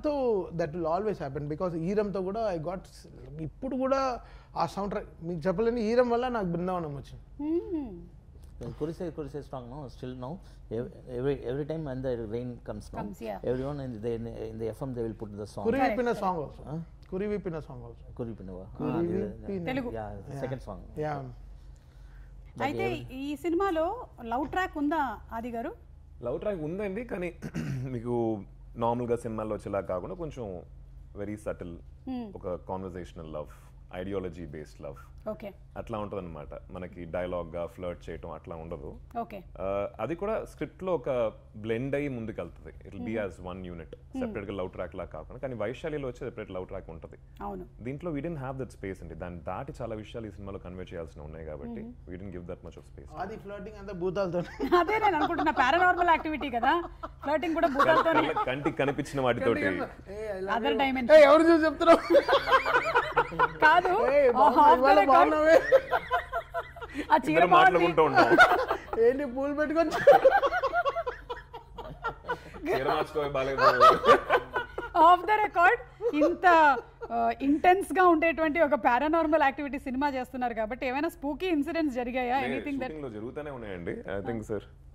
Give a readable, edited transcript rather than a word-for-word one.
తో that will always happen because ఈరంతో కూడా ఐ గాట్ ఇప్పుడు కూడా ఆ సౌండ్ ట్రాక్ మీకు చెప్పలేని ఈరం వల్ల నాకు బృందావనం వచ్చింది. Kurise strong now. Still now, every time when the rain comes now, everyone in the FM they will put the song. Kurivipina song also. Kurivipina song also. Kurivipina. Telugu. Yeah, second song. Yeah. అయితే ఈ సినిమాలో love track ఉందా ఆది గారు? Love track ఉందండి, కానీ మీకు నార్మల్గా సినిమాల్లో వచ్చేలా కాకుండా కొంచెం వెరీ సటిల్, ఒక conversational love, ideology based love అట్లా ఉంటుంది అనమాట. మనకి డైలాగ్ గా ఫ్లర్ట్ చేయటం అట్లా ఉండదు. అది కూడా స్క్రిప్ట్ లో ఒక బ్లెండ్ అయ్యి ముందుకు వెళ్తుంది. It will be as one unit, separate గా లవ్ ట్రాక్ లా కాకుండా. కానీ వైశాలిలో వచ్చే సెపరేట్ లవ్ ట్రాక్ ఉంటుంది. దీంట్లో we didn't have that space అండి. దాన్ని దాటి చాలా విషయాలు ఈ సినిమాలో కన్వే చేయాల్సి ఉన్నాయి కాబట్టి we didn't give that much of space. అది ఫ్లర్టింగ్ అంతా భూతాలతో. అదే నేను అనుకుంటున్నా, పారానార్మల్ యాక్టివిటీ కదా, ఫ్లర్టింగ్ కూడా భూతాలతోనే. కంటికి కనిపించిన వాటితోటి అదర్ డైమెన్షన్. ఎవరు చూసి చెప్తున్నావు? కాదు, ఆ చీర మాట్లాడుకుంటూ ఉంటాం. ఏంటి పూలు పెట్టుకొని ఆఫ్ ద రికార్డ్ ఇంత ఇంటెన్స్ గా ఉండేటువంటి ఒక పారానార్మల్ యాక్టివిటీ సినిమా చేస్తున్నారు కాబట్టి ఏమైనా స్పూకీ ఇన్సిడెంట్స్ జరిగాయా? ఎనీథింగ్ దట్ జరుగుతూనే ఉన్నాయండి. I think sir